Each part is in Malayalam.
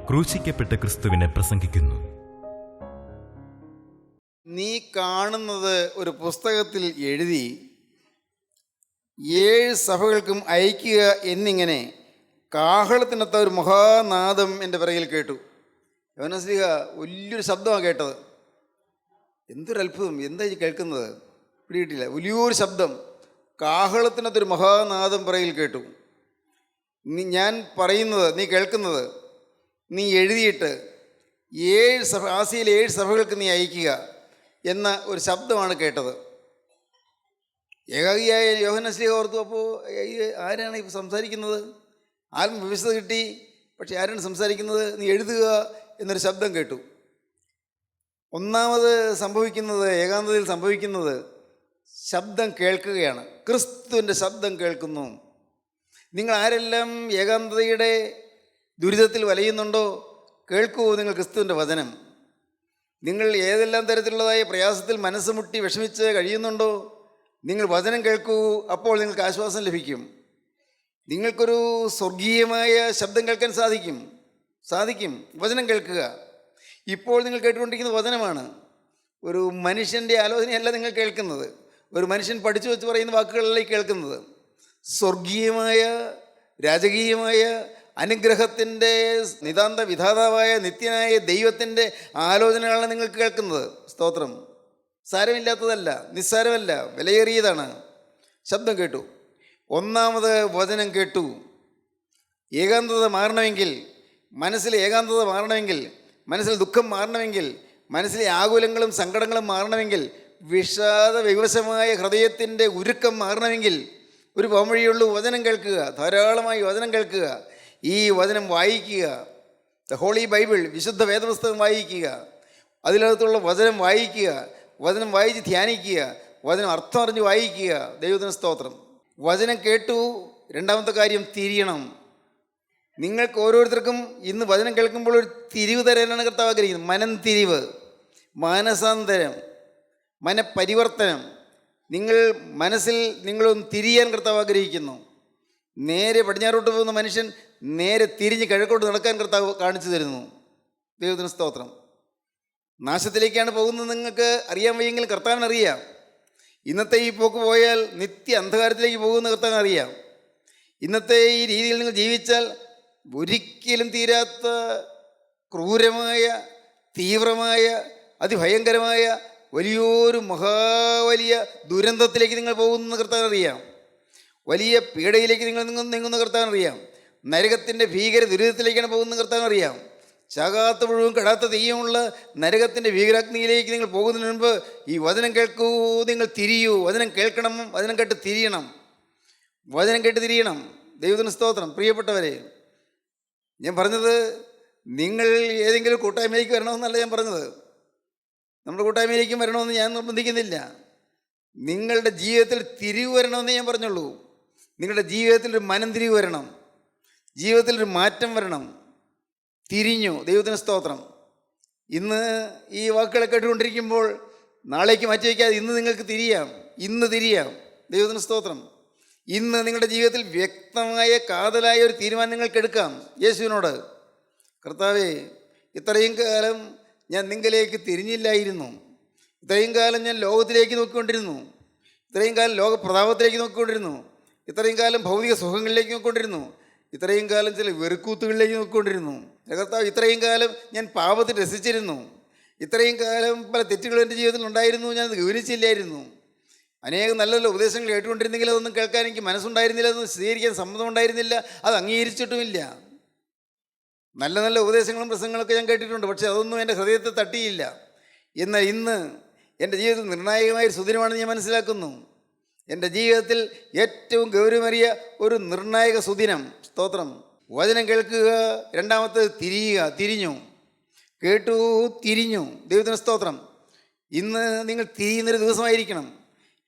ക്രൂശിക്കപ്പെട്ട ക്രിസ്തുവിനെ പ്രസംഗിക്കുന്നു. നീ കാണുന്നത് ഒരു പുസ്തകത്തിൽ എഴുതി 7 സഭകൾക്കും അയക്കുക എന്നിങ്ങനെ കാഹളത്തിനകത്ത ഒരു മഹാനാദം എൻ്റെ പിറകിൽ കേട്ടു. യോഹന്നാൻ വലിയൊരു ശബ്ദമാണ് കേട്ടത്. എന്തൊരു അത്ഭുതം! എന്താ ഈ കേൾക്കുന്നത്? പിടികിട്ടില്ല. വലിയൊരു ശബ്ദം, കാഹളത്തിനകത്തൊരു മഹാനാദം പിറകിൽ കേട്ടു. ഞാൻ പറയുന്നത്, നീ കേൾക്കുന്നത്, നീ എഴുതിയിട്ട് 7 സഭ, ആസിയയിലെ 7 സഭകൾക്ക് നീ അയക്കുക എന്ന ഒരു ശബ്ദമാണ് കേട്ടത്. ഏകാഗിയായ യോഹന്നാൻ ശ്ലീഹ ഓർത്തു, അപ്പോൾ ആരാണ് ഇപ്പോൾ സംസാരിക്കുന്നത്? ആത്മവിവശത കിട്ടി, പക്ഷെ ആരാണ് സംസാരിക്കുന്നത്? നീ എഴുതുക എന്നൊരു ശബ്ദം കേട്ടു. ഒന്നാമത് സംഭവിക്കുന്നത്, ഏകാന്തതയിൽ സംഭവിക്കുന്നത്, ശബ്ദം കേൾക്കുകയാണ്. ക്രിസ്തുവിൻ്റെ ശബ്ദം കേൾക്കുന്നു. നിങ്ങൾ ആരെല്ലാം ഏകാന്തതയുടെ ദുരിതത്തിൽ വലയുന്നുണ്ടോ, കേൾക്കൂ നിങ്ങൾ ക്രിസ്തുവിൻ്റെ വചനം. നിങ്ങൾ ഏതെല്ലാം തരത്തിലുള്ളതായ പ്രയാസത്തിൽ മനസ്സ് മുട്ടി വിഷമിച്ച് കഴിയുന്നുണ്ടോ, നിങ്ങൾ വചനം കേൾക്കൂ. അപ്പോൾ നിങ്ങൾക്ക് ആശ്വാസം ലഭിക്കും. നിങ്ങൾക്കൊരു സ്വർഗീയമായ ശബ്ദം കേൾക്കാൻ സാധിക്കും. വചനം കേൾക്കുക. ഇപ്പോൾ നിങ്ങൾ കേട്ടുകൊണ്ടിരിക്കുന്ന വചനമാണ്. ഒരു മനുഷ്യൻ്റെ ആലോചനയല്ല നിങ്ങൾ കേൾക്കുന്നത്. ഒരു മനുഷ്യൻ പഠിച്ചു വെച്ച് പറയുന്ന വാക്കുകളല്ല കേൾക്കുന്നത്. സ്വർഗീയമായ, രാജകീയമായ അനുഗ്രഹത്തിൻ്റെ നിതാന്ത വിധാതാവായ നിത്യനായ ദൈവത്തിൻ്റെ ആലോചനകളാണ് നിങ്ങൾ കേൾക്കുന്നത്. സ്തോത്രം! സാരമില്ലാത്തതല്ല, നിസ്സാരമല്ല, വിലയേറിയതാണ്. ശബ്ദം കേട്ടു. ഒന്നാമത് വചനം കേട്ടു. ഏകാന്തത മാറണമെങ്കിൽ, മനസ്സിലെ ഏകാന്തത മാറണമെങ്കിൽ, മനസ്സിൽ ദുഃഖം മാറണമെങ്കിൽ, മനസ്സിലെ ആകുലങ്ങളും സങ്കടങ്ങളും മാറണമെങ്കിൽ, വിഷാദവിവശമായ ഹൃദയത്തിൻ്റെ ഉരുക്കം മാറണമെങ്കിൽ ഒരു പോംവഴിയുള്ളൂ: വചനം കേൾക്കുക. ധാരാളമായി വചനം കേൾക്കുക. ഈ വചനം വായിക്കുക. ദ ഹോളി ബൈബിൾ, വിശുദ്ധ വേദപുസ്തകം വായിക്കുക. അതിനകത്തുള്ള വചനം വായിക്കുക. വചനം വായിച്ച് ധ്യാനിക്കുക. വചനം അർത്ഥം അറിഞ്ഞ് വായിക്കുക. ദൈവത്തിന് സ്തോത്രം! വചനം കേട്ടു. രണ്ടാമത്തെ കാര്യം, തിരിയണം. നിങ്ങൾക്ക് ഓരോരുത്തർക്കും ഇന്ന് വചനം കേൾക്കുമ്പോൾ ഒരു തിരിവ് തരാനാണ് കർത്താവ് ആഗ്രഹിക്കുന്നത്. മനം തിരിവ്, മാനസാന്തരം, മനപരിവർത്തനം. മനസ്സിൽ നിങ്ങളൊന്ന് തിരിയാൻ കർത്താവ് ആഗ്രഹിക്കുന്നു. നേരെ പടിഞ്ഞാറോട്ട് പോകുന്ന മനുഷ്യൻ നേരെ തിരിഞ്ഞ് കിഴക്കോട്ട് നടക്കാൻ കർത്താവ് കാണിച്ചു തരുന്നു. ദൈവത്തിന് സ്തോത്രം! നാശത്തിലേക്കാണ് പോകുന്നത് നിങ്ങൾക്ക് അറിയാൻ വയ്യെങ്കിൽ കർത്താവിനറിയാം. ഇന്നത്തെ ഈ പോക്ക് പോയാൽ നിത്യ അന്ധകാരത്തിലേക്ക് പോകുന്ന കർത്താവിനറിയാം. ഇന്നത്തെ ഈ രീതിയിൽ നിങ്ങൾ ജീവിച്ചാൽ ഒരിക്കലും തീരാത്ത ക്രൂരമായ, തീവ്രമായ, അതിഭയങ്കരമായ വലിയൊരു വലിയ ദുരന്തത്തിലേക്ക് നിങ്ങൾ പോകുന്ന കർത്താവിനറിയാം. വലിയ പീഡയിലേക്ക് നിങ്ങൾ നീങ്ങുന്ന കർത്താവിനറിയാം. നരകത്തിൻ്റെ ഭീകര ദുരിതത്തിലേക്കാണ് പോകുന്ന കർത്താവിനറിയാം. ചാകാത്ത മുഴുവൻ കെടാത്ത തെയ്യമുള്ള നരകത്തിൻ്റെ ഭീകരാഗ്നിയിലേക്ക് നിങ്ങൾ പോകുന്നതിന് മുൻപ് ഈ വചനം കേൾക്കൂ. നിങ്ങൾ തിരിയൂ. വചനം കേൾക്കണം. വചനം കേട്ട് തിരിയണം. വചനം കേട്ട് തിരിയണം. ദൈവത്തിന് സ്തോത്രം! പ്രിയപ്പെട്ടവരെ, ഞാൻ പറഞ്ഞത് നിങ്ങൾ ഏതെങ്കിലും കൂട്ടായ്മയിലേക്ക് വരണമെന്നല്ല ഞാൻ പറഞ്ഞത്. നമ്മുടെ കൂട്ടായ്മയിലേക്കും വരണമെന്ന് ഞാൻ നിർബന്ധിക്കുന്നില്ല. നിങ്ങളുടെ ജീവിതത്തിൽ തിരിവ് വരണമെന്ന് ഞാൻ പറഞ്ഞുള്ളൂ. നിങ്ങളുടെ ജീവിതത്തിൽ ഒരു മനം തിരിവ് വരണം. ജീവിതത്തിലൊരു മാറ്റം വരണം. തിരിഞ്ഞു. ദൈവത്തിന് സ്തോത്രം! ഇന്ന് ഈ വാക്കുകളെ കേട്ടുകൊണ്ടിരിക്കുമ്പോൾ നാളേക്ക് മാറ്റി വയ്ക്കാതെ ഇന്ന് നിങ്ങൾക്ക് തിരിയാം. ഇന്ന് തിരിയാം. ദൈവത്തിന് സ്തോത്രം! ഇന്ന് നിങ്ങളുടെ ജീവിതത്തിൽ വ്യക്തമായ കാതലായ ഒരു തീരുമാനം നിങ്ങൾക്ക് എടുക്കാം. യേശുവിനോട്: കർത്താവേ, ഇത്രയും കാലം ഞാൻ നിങ്ങളിലേക്ക് തിരിഞ്ഞില്ലായിരുന്നു. ഇത്രയും കാലം ഞാൻ ലോകത്തിലേക്ക് നോക്കിക്കൊണ്ടിരുന്നു. ഇത്രയും കാലം ലോകപ്രതാപത്തിലേക്ക് നോക്കിക്കൊണ്ടിരുന്നു. ഇത്രയും കാലം ഭൗതിക സുഖങ്ങളിലേക്ക് നോക്കിക്കൊണ്ടിരുന്നു. ഇത്രയും കാലം ചില വെറുക്കൂത്തുകളിലേക്ക് നോക്കിക്കൊണ്ടിരുന്നു. കർത്താവ്, ഇത്രയും കാലം ഞാൻ പാപത്തിൽ രസിച്ചിരുന്നു. ഇത്രയും കാലം പല തെറ്റുകളും എൻ്റെ ജീവിതത്തിൽ ഉണ്ടായിരുന്നു. ഞാനത് ഗൗനിച്ചില്ലായിരുന്നു. അനേകം നല്ല നല്ല ഉപദേശങ്ങൾ കേട്ടുകൊണ്ടിരുന്നെങ്കിൽ അതൊന്നും കേൾക്കാൻ എനിക്ക് മനസ്സുണ്ടായിരുന്നില്ല. അതൊന്നും സ്വീകരിക്കാൻ സമ്മതം ഉണ്ടായിരുന്നില്ല. അത് അംഗീകരിച്ചിട്ടുമില്ല. നല്ല നല്ല ഉപദേശങ്ങളും പ്രസംഗങ്ങളൊക്കെ ഞാൻ കേട്ടിട്ടുണ്ട്. പക്ഷേ അതൊന്നും എൻ്റെ ഹൃദയത്തെ തട്ടിയില്ല. എന്നാൽ ഇന്ന് എൻ്റെ ജീവിതത്തിൽ നിർണായകമായ സുദിനമാണെന്ന് ഞാൻ മനസ്സിലാക്കുന്നു. എൻ്റെ ജീവിതത്തിൽ ഏറ്റവും ഗൗരവമേറിയ ഒരു നിർണായക സുദിനം. സ്തോത്രം! വചനം കേൾക്കുക. രണ്ടാമത്തേത് തിരിയുക. തിരിഞ്ഞു. കേട്ടു, തിരിഞ്ഞു. ദൈവത്തിന് സ്തോത്രം! ഇന്ന് നിങ്ങൾ തിരിയുന്നൊരു ദിവസമായിരിക്കണം.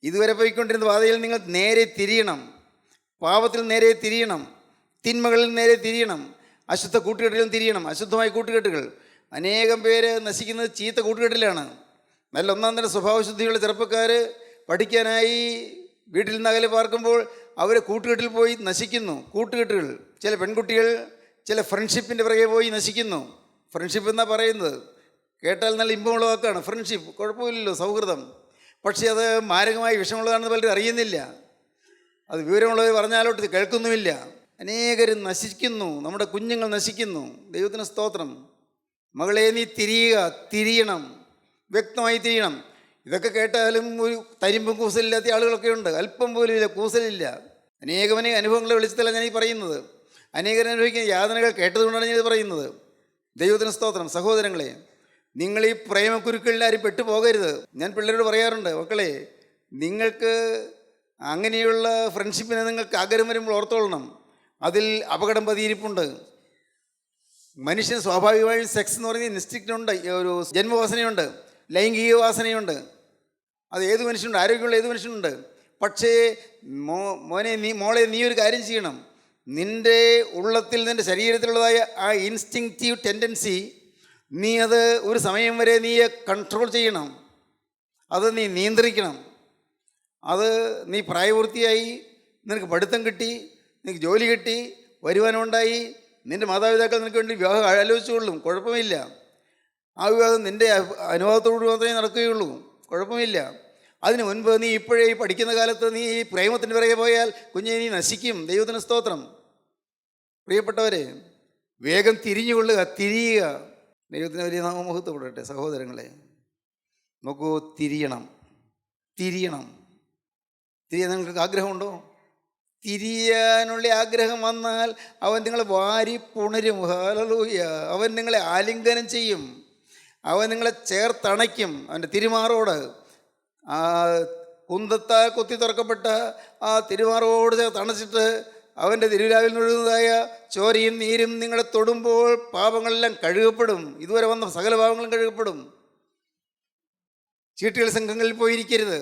ഇതുവരെ പോയിക്കൊണ്ടിരുന്ന പാതയിൽ നിങ്ങൾ നേരെ തിരിയണം. പാപത്തിൽ നേരെ തിരിയണം. തിന്മകളിൽ നേരെ തിരിയണം. അശുദ്ധ കൂട്ടുകെട്ടിലും തിരിയണം. അശുദ്ധമായ കൂട്ടുകെട്ടുകൾ, അനേകം പേര് നശിക്കുന്നത് ചീത്ത കൂട്ടുകെട്ടിലാണ്. നല്ല ഒന്നാം തരം സ്വഭാവശുദ്ധിയുള്ള ചെറുപ്പക്കാർ പഠിക്കാനായി വീട്ടിൽ നിന്ന് അകലെ പാർക്കുമ്പോൾ അവർ കൂട്ടുകെട്ടിൽ പോയി നശിക്കുന്നു. കൂട്ടുകെട്ടുകൾ, ചില പെൺകുട്ടികൾ ചില ഫ്രണ്ട്ഷിപ്പിൻ്റെ പിറകെ പോയി നശിക്കുന്നു. ഫ്രണ്ട്ഷിപ്പ് എന്നാ പറയുന്നത്, കേട്ടാൽ നല്ല ഇമ്പമുള്ള വാക്കാണ് ഫ്രണ്ട്ഷിപ്പ്, കുഴപ്പമില്ലല്ലോ, സൗഹൃദം. പക്ഷേ അത് മാരകമായി വിഷമുള്ളതാണെന്ന് പലരും അറിയുന്നില്ല. അത് വിവരമുള്ളവർ പറഞ്ഞാലോട്ട് കേൾക്കുന്നുമില്ല. അനേകരും നശിക്കുന്നു, നമ്മുടെ കുഞ്ഞുങ്ങൾ നശിക്കുന്നു. ദൈവത്തിന് സ്തോത്രം. മകളെ നീ തിരിയണം, വ്യക്തമായി തിരിയണം. ഇതൊക്കെ കേട്ടാലും ഒരു തരിമ്പും കൂസലില്ലാത്ത ആളുകളൊക്കെ ഉണ്ട്, അല്പം പോലും ഇല്ല, കൂസലില്ല. അനേകമനെ അനുഭവങ്ങളെ വിളിച്ചതല്ല ഞാൻ ഈ പറയുന്നത്. അനേകരെ അനുഭവിക്കുന്ന യാതനകൾ കേട്ടതുകൊണ്ടാണ് ഞാനിത് പറയുന്നത്. ദൈവത്തിന് സ്തോത്രം. സഹോദരങ്ങളെ, നിങ്ങൾ ഈ പ്രേമക്കുരുക്കളിൽ ആരും പെട്ടുപോകരുത്. ഞാൻ പിള്ളേരോട് പറയാറുണ്ട്, മക്കളെ നിങ്ങൾക്ക് അങ്ങനെയുള്ള ഫ്രണ്ട്ഷിപ്പിനെ നിങ്ങൾക്ക് ആഗ്രഹം വരുമ്പോൾ ഓർത്തോളണം, അതിൽ അപകടം പതിയിരിപ്പുണ്ട്. മനുഷ്യന് സ്വാഭാവികമായും സെക്സ് എന്ന് പറയുന്ന ഇൻസ്റ്റിക്റ്റുണ്ട്, ഒരു ജന്മവാസനയുണ്ട്, ലൈംഗിക വാസനയുണ്ട്. അത് ഏത് മനുഷ്യനുണ്ട്, ആരോഗ്യമുള്ള ഏത് മനുഷ്യനുണ്ട്. പക്ഷേ മോളെ നീ ഒരു കാര്യം ചെയ്യണം. നിൻ്റെ ഉള്ളത്തിൽ, നിൻ്റെ ശരീരത്തിലുള്ളതായ ആ ഇൻസ്റ്റിങ്ക്റ്റീവ് ടെൻഡൻസി നീ അത് ഒരു സമയം വരെ നീ കൺട്രോൾ ചെയ്യണം, അത് നീ നിയന്ത്രിക്കണം. അത് നീ പ്രായപൂർത്തിയായി, നിനക്ക് പഠിത്തം കിട്ടി, നിനക്ക് ജോലി കിട്ടി, വരുമാനമുണ്ടായി, നിൻ്റെ മാതാപിതാക്കൾ നിനക്ക് വേണ്ടി വിവാഹം ആലോചിച്ചുകൊള്ളും, കുഴപ്പമില്ല. ആ വിവാഹം നിൻ്റെ അനുഭവത്തോടു മാത്രമേ നടക്കുകയുള്ളൂ, കുഴപ്പമില്ല. അതിന് മുൻപ് നീ ഇപ്പോഴേ ഈ പഠിക്കുന്ന കാലത്ത് നീ ഈ പ്രേമത്തിൻ്റെ പിറകെ പോയാൽ കുഞ്ഞെ നീ നശിക്കും. ദൈവത്തിന് സ്തോത്രം. പ്രിയപ്പെട്ടവരെ, വേഗം തിരിയുക. ദൈവത്തിന് വലിയ നാമമഹത്വപ്പെടട്ടെ. സഹോദരങ്ങളെ, നോക്കൂ, തിരിയണം. നിങ്ങൾക്ക് ആഗ്രഹമുണ്ടോ? തിരിയാനുള്ള ആഗ്രഹം വന്നാൽ അവൻ നിങ്ങളെ വാരി പുണരും. ഹല്ലേലൂയ. അവൻ നിങ്ങളെ ആലിംഗനം ചെയ്യും, അവൻ നിങ്ങളെ ചേർത്തണയ്ക്കും. അവൻ്റെ തിരുമാറോട്, ആ കുന്തത്താൽ കൊത്തി തുറക്കപ്പെട്ട ആ തിരുമാറോട് തണച്ചിട്ട് അവൻ്റെ തിരുവിലാവിൽ ഒഴുകുന്നതായ ചോരയും നീരും നിങ്ങളെ തൊടുമ്പോൾ പാപങ്ങളെല്ലാം കഴുകപ്പെടും. ഇതുവരെ വന്ന സകല പാപങ്ങളും കഴുകപ്പെടും. ചീട്ടുകൾ സംഘങ്ങളിൽ പോയിരിക്കരുത്.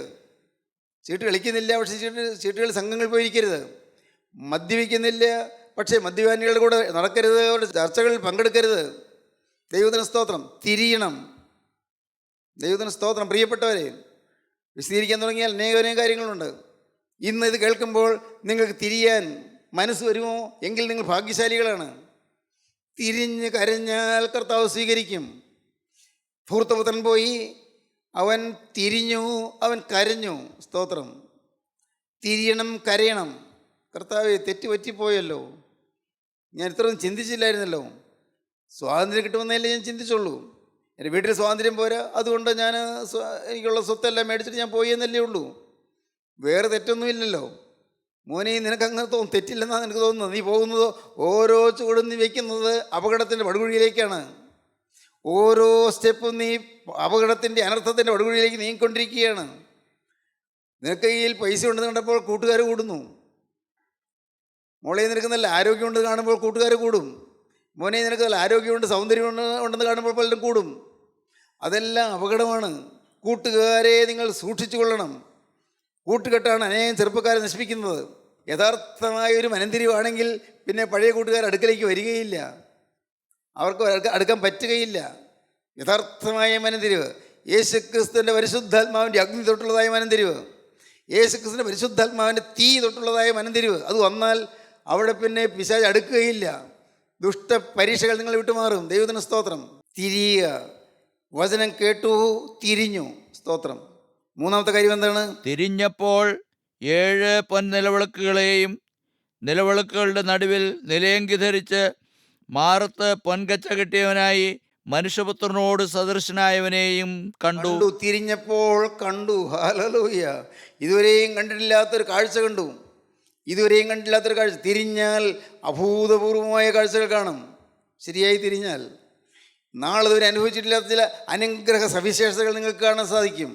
ചീട്ട് കളിക്കുന്നില്ല, പക്ഷേ ചീട്ടുകൾ സംഘങ്ങളിൽ പോയിരിക്കരുത്. മദ്യപിക്കുന്നില്ല, പക്ഷേ മദ്യപാനികളുടെ കൂടെ നടക്കരുത്, അവരുടെ ചർച്ചകളിൽ പങ്കെടുക്കരുത്. ദൈവത്തിന് സ്തോത്രം. തിരിയണം. ദൈവത്തിന് സ്തോത്രം. പ്രിയപ്പെട്ടവരെ, വിശദീകരിക്കാൻ തുടങ്ങിയാൽ അനേകം കാര്യങ്ങളുണ്ട്. ഇന്ന് ഇത് കേൾക്കുമ്പോൾ നിങ്ങൾക്ക് തിരിയാൻ മനസ്സ് വരുമോ? എങ്കിൽ നിങ്ങൾ ഭാഗ്യശാലികളാണ്. തിരിഞ്ഞ് കരഞ്ഞാൽ കർത്താവ് സ്വീകരിക്കും. ധൂർത്തപുത്രൻ പോയി, അവൻ തിരിഞ്ഞു, അവൻ കരഞ്ഞു. സ്തോത്രം. തിരിയണം, കരയണം. കർത്താവെ, തെറ്റുപറ്റിപ്പോയല്ലോ, ഞാൻ ഇത്രയൊന്നും ചിന്തിച്ചില്ലായിരുന്നല്ലോ. സ്വാതന്ത്ര്യം കിട്ടുമെന്നല്ലേ ഞാൻ ചിന്തിച്ചുള്ളൂ. എൻ്റെ വീട്ടിൽ സ്വാതന്ത്ര്യം പോരാ, അതുകൊണ്ട് ഞാൻ എനിക്കുള്ള സ്വത്തെല്ലാം മേടിച്ചിട്ട് ഞാൻ പോയി എന്നല്ലേ ഉള്ളൂ. വേറെ തെറ്റൊന്നുമില്ലല്ലോ. മോനെ, നിനക്കങ്ങനെ തെറ്റില്ലെന്നാണ് എനിക്ക് തോന്നുന്നത്. നീ പോകുന്നത്, ഓരോ ചുവടും നീ വയ്ക്കുന്നത് അപകടത്തിൻ്റെ പടുകുഴിയിലേക്കാണ്. ഓരോ സ്റ്റെപ്പും നീ അപകടത്തിൻ്റെ, അനർത്ഥത്തിൻ്റെ പടുകുഴിയിലേക്ക് നീങ്ങിക്കൊണ്ടിരിക്കുകയാണ്. നിനക്ക് കയ്യിൽ പൈസ ഉണ്ടെന്ന് കണ്ടപ്പോൾ കൂട്ടുകാർ കൂടുന്നു. മോളെ, നിനക്ക് നല്ല ആരോഗ്യമുണ്ട് കാണുമ്പോൾ കൂട്ടുകാർ കൂടും. മോനെ, നിനക്ക് നല്ല ആരോഗ്യമുണ്ട്, സൗന്ദര്യം ഉണ്ടെന്ന് കാണുമ്പോൾ പലരും കൂടും. അതെല്ലാം അപകടമാണ്. കൂട്ടുകാരെ നിങ്ങൾ സൂക്ഷിച്ചു കൊള്ളണം. കൂട്ടുകെട്ടാണ് അനേകം ചെറുപ്പക്കാരെ നശിപ്പിക്കുന്നത്. യഥാർത്ഥമായ ഒരു മനംതിരിവാണെങ്കിൽ പിന്നെ പഴയ കൂട്ടുകാർ അടുക്കലേക്ക് വരികയില്ല, അവർക്ക് അടുക്കാൻ പറ്റുകയില്ല. യഥാർത്ഥമായ മനംതിരിവ്, യേശുക്രിസ്തുവിൻ്റെ പരിശുദ്ധാത്മാവിൻ്റെ അഗ്നി തൊട്ടുള്ളതായ മനംതിരിവ്, യേശുക്രിസ്തുവിൻ്റെ പരിശുദ്ധാത്മാവിൻ്റെ തീ തൊട്ടുള്ളതായ മനംതിരിവ്, അത് വന്നാൽ അവിടെ പിന്നെ പിശാച് അടുക്കുകയില്ല. ദുഷ്ട പരീക്ഷകൾ നിങ്ങൾ വിട്ടുമാറും. ദൈവത്തിന് സ്തോത്രം. തിരിയുക. വചനം കേട്ടു, തിരിഞ്ഞു. സ്തോത്രം. മൂന്നാമത്തെ കാര്യം എന്താണ്? തിരിഞ്ഞപ്പോൾ 7 പൊൻനിലവിളക്കുകളെയും നിലവിളക്കുകളുടെ നടുവിൽ നിലയങ്കി ധരിച്ച് മാറത്ത് പൊൻകച്ച കെട്ടിയവനായി മനുഷ്യപുത്രനോട് സദൃശനായവനെയും കണ്ടു. തിരിഞ്ഞപ്പോൾ കണ്ടു. ഹല്ലേലൂയ. ഇതുവരെയും കണ്ടിട്ടില്ലാത്തൊരു കാഴ്ച കണ്ടു. ഇതുവരെയും കണ്ടില്ലാത്തൊരു കാഴ്ച. തിരിഞ്ഞാൽ അഭൂതപൂർവമായ കാഴ്ചകൾ കാണും. ശരിയായി തിരിഞ്ഞാൽ നാളെ ഇതുവരെ അനുഭവിച്ചിട്ടില്ലാത്ത ചില അനുഗ്രഹ സവിശേഷതകൾ നിങ്ങൾക്ക് കാണാൻ സാധിക്കും.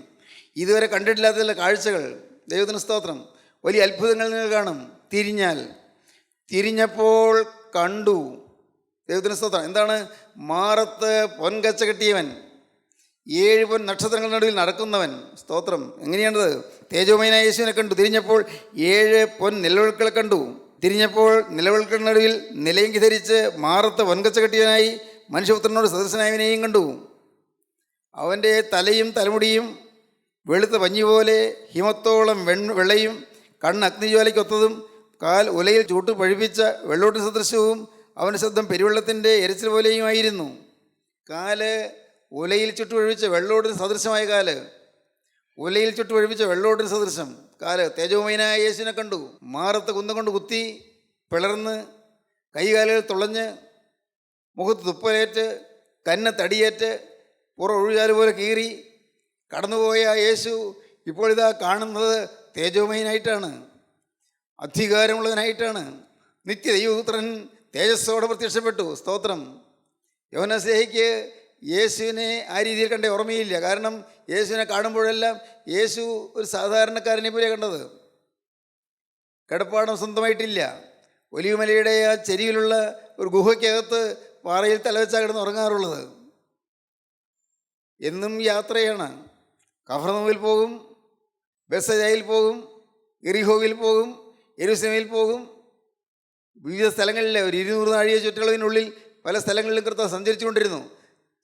ഇതുവരെ കണ്ടിട്ടില്ലാത്ത ചില കാഴ്ചകൾ. ദൈവത്തിന് സ്തോത്രം. വലിയ അത്ഭുതങ്ങൾ നിങ്ങൾ കാണും തിരിഞ്ഞാൽ. തിരിഞ്ഞപ്പോൾ കണ്ടു. ദൈവത്തിന് സ്തോത്രം. എന്താണ്? മാറത്ത് പൊൻകച്ച കെട്ടിയവൻ, 7 പൊൻ നക്ഷത്രങ്ങളുടെ നടുവിൽ നടക്കുന്നവൻ. സ്തോത്രം. എങ്ങനെയാണത്? തേജോമയനായ യേശുവിനെ കണ്ടു. തിരിഞ്ഞപ്പോൾ 7 പൊൻ നിലവിളക്കുകളെ കണ്ടു. തിരിഞ്ഞപ്പോൾ നിലവിളക്കുകളുടെ നടുവിൽ നിലയങ്കി ധരിച്ച് മാറത്ത് പൊൻകച്ച കെട്ടിയവനായി മനുഷ്യപുത്രനോട് സദൃശനായവനെയും കണ്ടു. അവൻ്റെ തലയും തലമുടിയും വെളുത്ത പഞ്ഞി പോലെ ഹിമത്തോളം വെള്ളയും, കണ്ണ് അഗ്നിജ്വാലയ്ക്കൊത്തതും, കാൽ ഉലയിൽ ചൂട്ട് പഴിപ്പിച്ച വെള്ളോട്ട് സദൃശവും, അവൻ്റെ ശബ്ദം പെരുവെള്ളത്തിൻ്റെ ഇരച്ചിൽ പോലെയുമായിരുന്നു. കാല് ഉലയിൽ ചുട്ടുപഴിപ്പിച്ച വെള്ളോടിന് സദൃശമായ കാല്, ഉലയിൽ ചുട്ടുപഴിപ്പിച്ച വെള്ളോടിന് സദൃശം കാല്. തേജോമയനായ യേശുവിനെ കണ്ടു. മാറത്ത് കുന്തം കൊണ്ട് കുത്തി പിളർന്ന്, കൈകാലുകൾ തുളഞ്ഞ്, മുഖത്ത് തുപ്പലേറ്റ്, കന്ന തടിയേറ്റ്, ഒഴുകാല് പോലെ കീറി കടന്നുപോയ യേശു ഇപ്പോൾ ഇതാ കാണുന്നത് തേജോമയനായിട്ടാണ്, അധികാരമുള്ളവനായിട്ടാണ്. നിത്യദൈവപുത്രൻ തേജസ്സോടെ പ്രത്യക്ഷപ്പെട്ടു. സ്തോത്രം. യോഹന്നാസ്ലേഹിക്ക് യേശുവിനെ ആ രീതിയിൽ കണ്ട ഓർമ്മയില്ല. കാരണം യേശുവിനെ കാണുമ്പോഴെല്ലാം യേശു ഒരു സാധാരണക്കാരനെ പോലെ കണ്ടത്. കിടപ്പാടം സ്വന്തമായിട്ടില്ല. ഒലിവുമലയുടെ ആ ചെരിയിലുള്ള ഒരു ഗുഹയ്ക്കകത്ത് പാറയിൽ തലവെച്ചാൽ കിടന്ന് ഉറങ്ങാറുള്ളത്. എന്നും യാത്രയാണ്. കഫർനഹൂമിൽ പോകും, ബെത്സദയിൽ പോകും, യെരിഹോവിൽ പോകും, യെരൂശലേമിൽ പോകും. വിവിധ സ്ഥലങ്ങളിൽ ഒരു 200 നാഴിക ചുറ്റളവിനുള്ളിൽ പല സ്ഥലങ്ങളിലും കർത്താവ് സഞ്ചരിച്ചു കൊണ്ടിരുന്നു.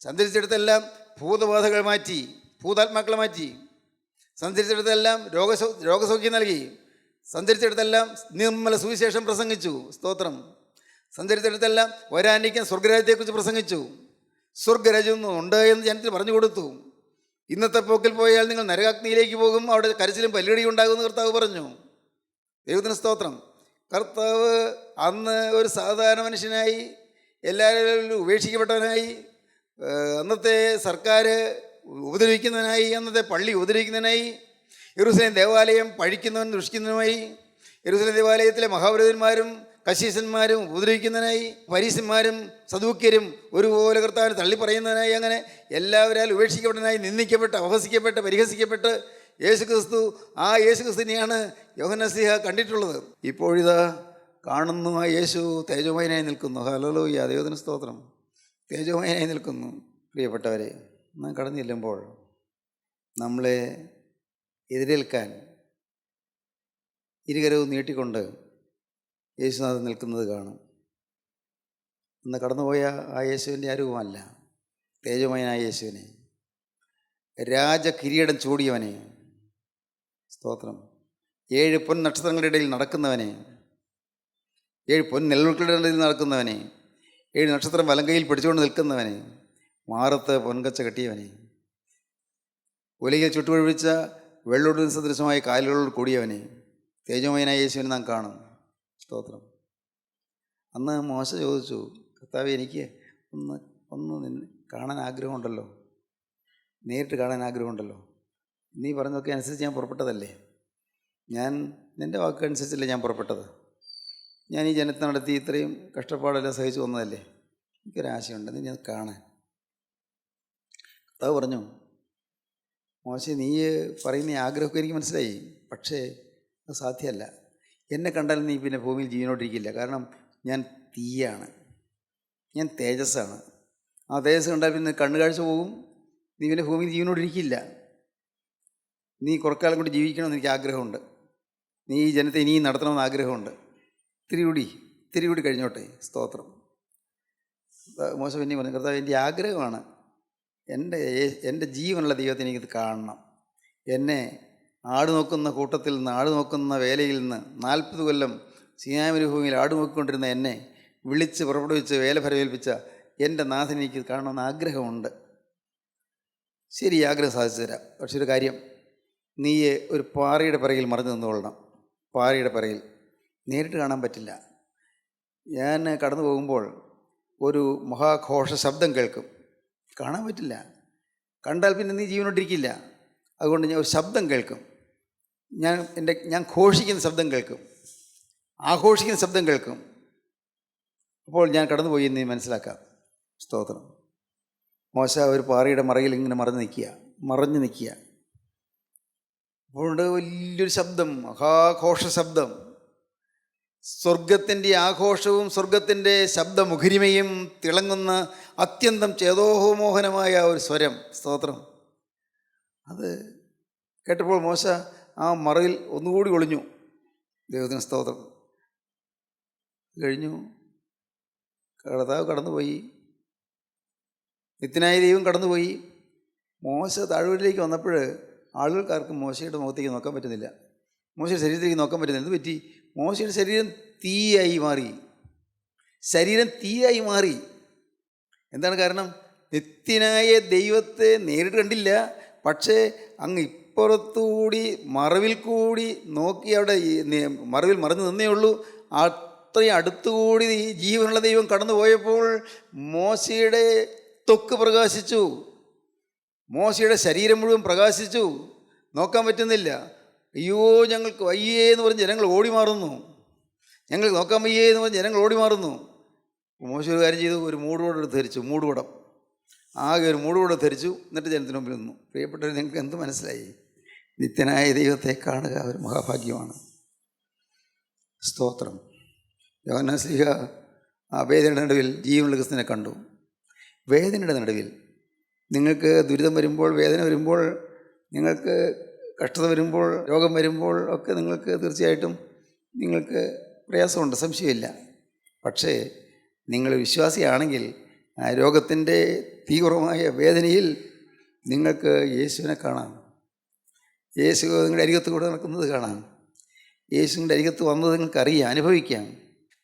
സഞ്ചരിച്ചിടത്തെല്ലാം ഭൂതബാധകൾ മാറ്റി, ഭൂതാത്മാക്കളെ മാറ്റി. സഞ്ചരിച്ചിടത്തെല്ലാം രോഗസൗഖ്യം നൽകി. സഞ്ചരിച്ചിടത്തെല്ലാം നിർമ്മല സുവിശേഷം പ്രസംഗിച്ചു. സ്തോത്രം. സഞ്ചരിച്ചിടത്തെല്ലാം വരാനിരിക്കുന്ന സ്വർഗരാജ്യത്തെക്കുറിച്ച് പ്രസംഗിച്ചു. സ്വർഗരാജ്യം ഉണ്ട് എന്ന് ജനത്തിന് പറഞ്ഞു കൊടുത്തു. ഇന്നത്തെ പോക്കിൽ പോയാൽ നിങ്ങൾ നരകാഗ്നിയിലേക്ക് പോകും, അവിടെ കരച്ചിലും പല്ലുകടിയും ഉണ്ടാകുമെന്ന് കർത്താവ് പറഞ്ഞു. ദൈവത്തിന് സ്തോത്രം. കർത്താവ് അന്ന് ഒരു സാധാരണ മനുഷ്യനായി, എല്ലാവരും ഉപേക്ഷിക്കപ്പെട്ടവനായി, അന്നത്തെ സർക്കാർ ഉപദ്രവിക്കുന്നതിനായി, അന്നത്തെ പള്ളി ഉപദ്രവിക്കുന്നതിനായി, യെരൂശലേം ദേവാലയം പഴിക്കുന്നവൻ ദുഷിക്കുന്നതിനുമായി, യെരൂശലേം ദേവാലയത്തിലെ മഹാപുരോഹിതന്മാരും കശീശന്മാരും ഉപദ്രവിക്കുന്നതിനായി, ഫരീസന്മാരും സദൂക്യരും ഒരുപോലെ കർത്താവിനെ തള്ളിപ്പറയുന്നതിനായി, അങ്ങനെ എല്ലാവരാൽ ഉപേക്ഷിക്കപ്പെട്ടതിനായി, നിന്ദിക്കപ്പെട്ട്, അപഹസിക്കപ്പെട്ട്, പരിഹസിക്കപ്പെട്ട് യേശുക്രിസ്തു, ആ യേശുക്രിസ്തുവിനെയാണ് യോഹന്നാസ്ലീഹ കണ്ടിട്ടുള്ളത്. ഇപ്പോഴിതാ കാണുന്നു, ആ യേശു തേജോമയനായി നിൽക്കുന്നു. ഹല്ലേലൂയ, ദൈവത്തിന് സ്തോത്രം. തേജോമയനായി നിൽക്കുന്നു. പ്രിയപ്പെട്ടവരെ, നാം കടന്നു ചെല്ലുമ്പോൾ നമ്മളെ എതിരേൽക്കാൻ ഇരുകരവും നീട്ടിക്കൊണ്ട് യേശുനാഥൻ നിൽക്കുന്നത് കാണും. ഇന്ന് കടന്നുപോയ ആ യേശുവിൻ്റെ അരൂപമല്ല, തേജോമയനായ യേശുവിനെ, രാജകിരീടം ചൂടിയവനെ, സ്തോത്രം, 7 പൊൻ നക്ഷത്രങ്ങളുടെ ഇടയിൽ നടക്കുന്നവനെ, 7 പൊൻ നെൽവിളക്കുകളുടെ ഇടയിൽ നടക്കുന്നവനെ, 7 നക്ഷത്രം വലങ്കയിൽ പിടിച്ചുകൊണ്ട് നിൽക്കുന്നവനെ, മാറത്ത് പൊൻകച്ച കെട്ടിയവനെ, ഉലയിൽ ചുട്ടുപഴിപ്പിച്ച വെള്ളോടിന് സദൃശമായ കാലുകളോട് കൂടിയവനെ, തേജോമയനായ യേശുവിനെ നാം കാണും. സ്തോത്രം. അന്ന് മോശ ചോദിച്ചു, കർത്താവേ, എനിക്ക് ഒന്ന് നിന്നെ കാണാൻ ആഗ്രഹമുണ്ടല്ലോ, നേരിട്ട് കാണാൻ ആഗ്രഹമുണ്ടല്ലോ. നീ പറഞ്ഞതൊക്കെ അനുസരിച്ച് ഞാൻ പുറപ്പെട്ടതല്ലേ, ഞാൻ നിൻ്റെ വാക്കനുസരിച്ചല്ലേ ഞാൻ പുറപ്പെട്ടത്. ഞാൻ ഈ ജനത്തെ നടത്തി ഇത്രയും കഷ്ടപ്പാടെല്ലാം സഹിച്ചു വന്നതല്ലേ, എനിക്കൊരാശയുണ്ട് നിന്നെ കാണാൻ. കർത്താവ് പറഞ്ഞു, മോശെ, നീ പറയുന്ന ആഗ്രഹമൊക്കെ എനിക്ക് മനസ്സിലായി, പക്ഷേ അത് സാധ്യമല്ല. എന്നെ കണ്ടാൽ നീ പിന്നെ ഭൂമിയിൽ ജീവനോട്ടിരിക്കില്ല. കാരണം ഞാൻ തീയാണ്, ഞാൻ തേജസ്സാണ്. ആ തേജസ് കണ്ടാൽ പിന്നെ കണ്ണുകാഴ്ച പോകും, നീ പിന്നെ ഭൂമിയിൽ ജീവനോട്ടിരിക്കില്ല. നീ കുറക്കാലം കൊണ്ട് ജീവിക്കണമെന്ന് എനിക്ക് ആഗ്രഹമുണ്ട്. നീ ഈ ജനത്തെ ഇനിയും നടത്തണമെന്ന് ആഗ്രഹമുണ്ട്. ഇത്തിരി കൂടി കഴിഞ്ഞോട്ടെ. സ്തോത്രം. മോശ പിന്നെ പറഞ്ഞു, കർത്താവ്, എൻ്റെ ആഗ്രഹമാണ്, എൻ്റെ ജീവനുള്ള ദൈവത്തെ എനിക്കിത് കാണണം. എന്നെ ആട് നോക്കുന്ന കൂട്ടത്തിൽ നിന്ന്, ആട് നോക്കുന്ന വേലയിൽ നിന്ന് 40 കൊല്ലം സീനായി മരുഭൂമിയിൽ ആട് നോക്കിക്കൊണ്ടിരുന്ന എന്നെ വിളിച്ച് പുറപ്പെടുവിച്ച് വേല ഫലമേൽപ്പിച്ച എൻ്റെ നാഥൻ എനിക്ക് കാണണമെന്ന് ആഗ്രഹമുണ്ട്. ശരി, ആഗ്രഹം സാധിച്ചു തരാം. പക്ഷെ ഒരു കാര്യം, നീ ഒരു പാറയുടെ പിറകിൽ മറഞ്ഞു നിന്നുകൊള്ളണം. പാറയുടെ പിറകിൽ നേരിട്ട് കാണാൻ പറ്റില്ല. ഞാൻ കടന്നു പോകുമ്പോൾ ഒരു മഹാഘോഷ ശബ്ദം കേൾക്കും, കാണാൻ പറ്റില്ല. കണ്ടാൽ പിന്നെ നീ ജീവനോട്ടിരിക്കില്ല. അതുകൊണ്ട് ഞാൻ ഒരു ശബ്ദം കേൾക്കും, ഞാൻ ഘോഷിക്കുന്ന ശബ്ദം കേൾക്കും, ആഘോഷിക്കുന്ന ശബ്ദം കേൾക്കും. അപ്പോൾ ഞാൻ കടന്നുപോയി എന്ന് മനസ്സിലാക്കാം. സ്തോത്രം. മോശ ഒരു പാറയുടെ മറയിൽ ഇങ്ങനെ മറഞ്ഞു നിൽക്കുക. അപ്പോൾ വലിയൊരു ശബ്ദം, മഹാഘോഷ ശബ്ദം, സ്വർഗത്തിൻ്റെ ആഘോഷവും സ്വർഗത്തിൻ്റെ ശബ്ദമുഖരിമയും തിളങ്ങുന്ന അത്യന്തം ചേതോമോഹനമായ ഒരു സ്വരം. സ്തോത്രം. അത് കേട്ടപ്പോൾ മോശ ആ മറയിൽ ഒന്നുകൂടി ഒളിഞ്ഞു. ദൈവത്തിന് സ്തോത്രം. കഴിഞ്ഞു, കർത്താവ് കടന്നുപോയി, നിത്യനായ ദൈവം കടന്നുപോയി. മോശ താഴ്വരയിലേക്ക് വന്നപ്പോൾ ആളുകൾക്കാർക്കും മോശയുടെ മുഖത്തേക്ക് നോക്കാൻ പറ്റുന്നില്ല, മോശയുടെ ശരീരത്തേക്ക് നോക്കാൻ പറ്റുന്നില്ല. എന്ത് പറ്റി? മോശയുടെ ശരീരം തീയായി മാറി. ശരീരം തീയായി മാറി. എന്താണ് കാരണം? നിത്യനായ ദൈവത്തെ നേരിട്ട് കണ്ടില്ല, പക്ഷേ അങ്ങ് ഇപ്പുറത്തുകൂടി മറവിൽ കൂടി നോക്കി അവിടെ മറവിൽ മറന്നു നിന്നേ ഉള്ളൂ. അത്രയും അടുത്തുകൂടി ഈ ജീവനുള്ള ദൈവം കടന്നു പോയപ്പോൾ മോശയുടെ ത്വക്ക് പ്രകാശിച്ചു, മോശയുടെ ശരീരം മുഴുവൻ പ്രകാശിച്ചു. നോക്കാൻ പറ്റുന്നില്ല. അയ്യോ ഞങ്ങൾക്ക് വയ്യേ എന്ന് പറഞ്ഞ് ജനങ്ങൾ ഓടി മാറുന്നു, ഞങ്ങൾക്ക് നോക്കാൻ വയ്യേ എന്ന് പറഞ്ഞ് ജനങ്ങൾ ഓടി മാറുന്നു. മോശ ഒരു കാര്യം ചെയ്തു, ഒരു മൂടുപടം എടുത്ത് ധരിച്ചു. മൂടുപടം, ആകെ ഒരു മൂടുപടം ധരിച്ചു. എന്നിട്ട് ജനത്തിന് മുമ്പിൽ നിന്നു. പ്രിയപ്പെട്ടവർ, നിങ്ങൾക്ക് എന്ത് മനസ്സിലായി? നിത്യനായ ദൈവത്തെ കാണുക ഒരു മഹാഭാഗ്യമാണ്. സ്തോത്രം. യോഹന്നാൻ ശ്ലീഹ ആ വേദനയുടെ നടുവിൽ ജീവനുള്ള ക്രിസ്തുവിനെ കണ്ടു. വേദനയുടെ നടുവിൽ നിങ്ങൾക്ക് ദുരിതം വരുമ്പോൾ, വേദന വരുമ്പോൾ, നിങ്ങൾക്ക് കഷ്ടത വരുമ്പോൾ, രോഗം വരുമ്പോൾ ഒക്കെ നിങ്ങൾക്ക് തീർച്ചയായിട്ടും നിങ്ങൾക്ക് പ്രയാസമുണ്ട്, സംശയമില്ല. പക്ഷേ നിങ്ങൾ വിശ്വാസിയാണെങ്കിൽ ആ രോഗത്തിൻ്റെ തീവ്രമായ വേദനയിൽ നിങ്ങൾക്ക് യേശുവിനെ കാണാം. യേശു നിങ്ങളുടെ അരികത്ത് കൂടെ നടക്കുന്നത് കാണാം. യേശുവിൻ്റെ അരികത്ത് വന്നത് നിങ്ങൾക്കറിയാം, അനുഭവിക്കാം.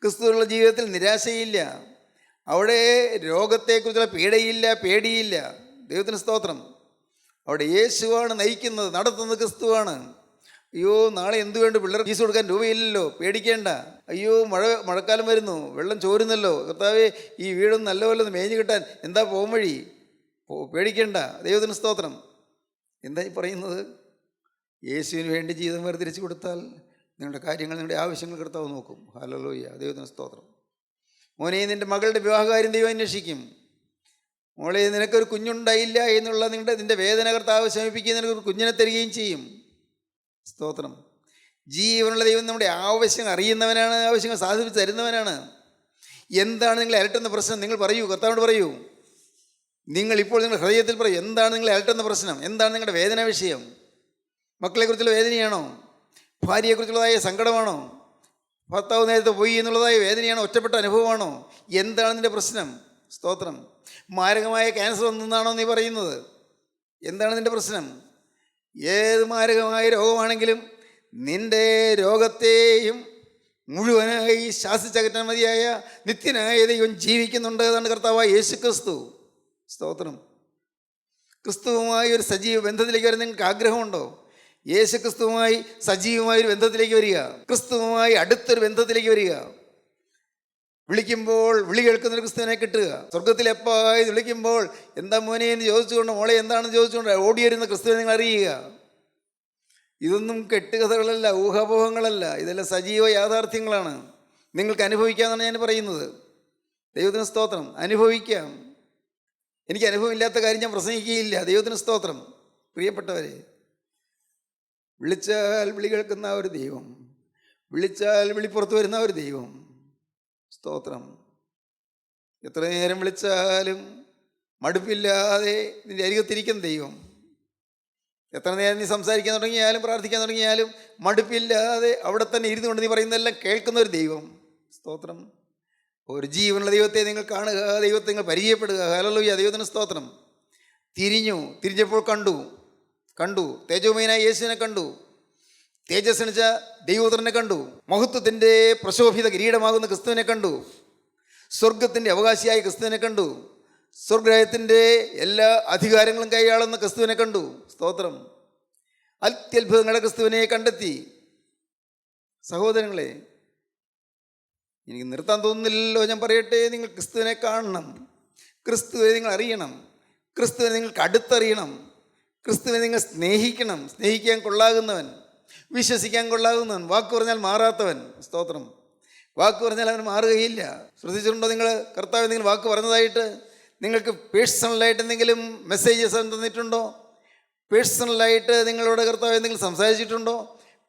ക്രിസ്തുവിനുള്ള ജീവിതത്തിൽ നിരാശയില്ല, അവിടെ രോഗത്തെക്കുറിച്ചുള്ള പീഡയില്ല, പേടിയില്ല. ദൈവത്തിന് സ്തോത്രം. അവിടെ യേശുവാണ് നയിക്കുന്നത്, നടത്തുന്നത് ക്രിസ്തുവാണ്. അയ്യോ നാളെ എന്തു വേണ്ട, പിള്ളേർ ഫീസ് കൊടുക്കാൻ രൂപയില്ലല്ലോ, പേടിക്കേണ്ട. അയ്യോ മഴക്കാലം വരുന്നു, വെള്ളം ചോരുന്നല്ലോ, കർത്താവേ ഈ വീടൊന്നും നല്ലപോലെ മേഞ്ഞു കിട്ടാൻ എന്താ പോകും വഴി, പേടിക്കേണ്ട. ദൈവത്തിന് സ്തോത്രം. എന്താ ഈ പറയുന്നത്? യേശുവിന് വേണ്ടി ജീവിതം വേർതിരിച്ചു കൊടുത്താൽ നിങ്ങളുടെ കാര്യങ്ങൾ, നിങ്ങളുടെ ആവശ്യങ്ങൾ കർത്താവ് നോക്കും. ഹല്ലേലൂയ, ദൈവത്തിന് സ്തോത്രം. മോനെ, നിൻ്റെ മകളുടെ വിവാഹകാര്യം ദൈവം അന്വേഷിക്കും. മോളെ, നിനക്കൊരു കുഞ്ഞുണ്ടായില്ല എന്നുള്ള നിൻ്റെ വേദന കർത്താവ് ശമിപ്പിക്കുകയും നിനക്കൊരു കുഞ്ഞിനെ തരികയും ചെയ്യും. സ്തോത്രം. ജീവനുള്ള ദൈവം നമ്മുടെ ആവശ്യം അറിയുന്നവനാണ്, ആവശ്യങ്ങൾ സാധിപ്പിച്ച് തരുന്നവനാണ്. എന്താണ് നിങ്ങളെ അലട്ടുന്ന പ്രശ്നം? നിങ്ങൾ പറയൂ, കർത്താവിനോട് പറയൂ. നിങ്ങളിപ്പോൾ നിങ്ങളുടെ ഹൃദയത്തിൽ പറയൂ, എന്താണ് നിങ്ങളെ അലട്ടുന്ന പ്രശ്നം? എന്താണ് നിങ്ങളുടെ വേദന വിഷയം? മക്കളെക്കുറിച്ചുള്ള വേദനയാണോ? ഭാര്യയെക്കുറിച്ചുള്ളതായ സങ്കടമാണോ? ഭർത്താവ് നേരത്തെ പോയി എന്നുള്ളതായ വേദനയാണോ? ഒറ്റപ്പെട്ട അനുഭവമാണോ? എന്താണ് നിൻ്റെ പ്രശ്നം? സ്തോത്രം. മാരകമായ ക്യാൻസർ ഒന്നാണോ നീ പറയുന്നത്? എന്താണ് നിൻ്റെ പ്രശ്നം? ഏത് മാരകമായ രോഗമാണെങ്കിലും നിൻ്റെ രോഗത്തെയും മുഴുവനായി ശാസിച്ചകറ്റാൻ മതിയായ നിത്യനായ ദൈവം ജീവിക്കുന്നുണ്ട്. അതാണ് കർത്താവായ യേശു ക്രിസ്തു. സ്തോത്രം. ക്രിസ്തുവുമായി ഒരു സജീവ ബന്ധത്തിലേക്ക് വരാൻ നിങ്ങൾക്ക് ആഗ്രഹമുണ്ടോ? യേശു ക്രിസ്തുവുമായി സജീവമായ ഒരു ബന്ധത്തിലേക്ക് വരിക, ക്രിസ്തുവുമായി അടുത്തൊരു ബന്ധത്തിലേക്ക് വരിക. വിളിക്കുമ്പോൾ വിളി കേൾക്കുന്നൊരു ക്രിസ്തുവിനെ കിട്ടുക. സ്വർഗത്തിൽ എപ്പായി വിളിക്കുമ്പോൾ എന്താ മോനെ എന്ന് ചോദിച്ചുകൊണ്ട്, മോളെ എന്താണെന്ന് ചോദിച്ചുകൊണ്ട് ഓടിയിരുന്ന ക്രിസ്തുവിനെ നിങ്ങൾ അറിയുക. ഇതൊന്നും കെട്ടുകഥകളല്ല, ഊഹാപോഹങ്ങളല്ല, ഇതെല്ലാം സജീവ യാഥാർത്ഥ്യങ്ങളാണ്. നിങ്ങൾക്ക് അനുഭവിക്കാമെന്നാണ് ഞാൻ പറയുന്നത്. ദൈവത്തിന് സ്തോത്രം. അനുഭവിക്കാം. എനിക്ക് അനുഭവമില്ലാത്ത കാര്യം ഞാൻ പ്രസംഗിക്കുകയില്ല. ദൈവത്തിന് സ്തോത്രം. പ്രിയപ്പെട്ടവരെ, വിളിച്ചാൽ വിളി കേൾക്കുന്ന ഒരു ദൈവം, വിളിച്ചാൽ വിളിപ്പുറത്ത് വരുന്ന ഒരു ദൈവം. സ്തോത്രം. എത്ര നേരം വിളിച്ചാലും മടുപ്പില്ലാതെ നിൻ്റെ അരികത്തിരിക്കുന്ന ദൈവം. എത്ര നേരം നീ സംസാരിക്കാൻ തുടങ്ങിയാലും പ്രാർത്ഥിക്കാൻ തുടങ്ങിയാലും മടുപ്പില്ലാതെ അവിടെ തന്നെ ഇരുന്നുകൊണ്ട് നീ പറയുന്നതെല്ലാം കേൾക്കുന്ന ഒരു ദൈവം. സ്തോത്രം. ഒരു ജീവനുള്ള ദൈവത്തെ നിങ്ങൾ കാണുക, ദൈവത്തെ നിങ്ങൾ പരിചയപ്പെടുക. ഹല്ലേലൂയ, ദൈവത്തിന് സ്തോത്രം. തിരിഞ്ഞപ്പോൾ കണ്ടു തേജോമയനായ യേശുവിനെ കണ്ടു, തേജസ്സണിച്ച ദൈവപുത്രനെ കണ്ടു, മഹത്വത്തിൻ്റെ പ്രശോഭിത കിരീടമാകുന്ന ക്രിസ്തുവിനെ കണ്ടു, സ്വർഗത്തിൻ്റെ അവകാശിയായ ക്രിസ്തുവിനെ കണ്ടു, സ്വർഗരാജ്യത്തിൻ്റെ എല്ലാ അധികാരങ്ങളും കൈയാളുന്ന ക്രിസ്തുവിനെ കണ്ടു. സ്തോത്രം. അത്യത്ഭുതങ്ങളുടെ ക്രിസ്തുവിനെ കണ്ടെത്തി. സഹോദരങ്ങളെ, എനിക്ക് നിർത്താൻ തോന്നുന്നില്ലല്ലോ, ഞാൻ പറയട്ടെ. നിങ്ങൾ ക്രിസ്തുവിനെ കാണണം, ക്രിസ്തുവിനെ നിങ്ങൾ അറിയണം, ക്രിസ്തുവിനെ നിങ്ങൾക്ക് അടുത്തറിയണം, ക്രിസ്തുവിനെ നിങ്ങൾ സ്നേഹിക്കണം. സ്നേഹിക്കാൻ കൊള്ളാകുന്നവൻ, വിശ്വസിക്കാൻ കൊള്ളാകുന്നവൻ, വാക്ക് പറഞ്ഞാൽ മാറാത്തവൻ. സ്തോത്രം. വാക്ക് പറഞ്ഞാൽ അവൻ മാറുകയില്ല. ശ്രദ്ധിച്ചിട്ടുണ്ടോ നിങ്ങൾ? കർത്താവ് എന്തെങ്കിലും വാക്ക് പറഞ്ഞതായിട്ട് നിങ്ങൾക്ക് പേഴ്സണലായിട്ട് എന്തെങ്കിലും മെസ്സേജസ് തന്നിട്ടുണ്ടോ? പേഴ്സണലായിട്ട് നിങ്ങളോട് കർത്താവ് എന്തെങ്കിലും സംസാരിച്ചിട്ടുണ്ടോ?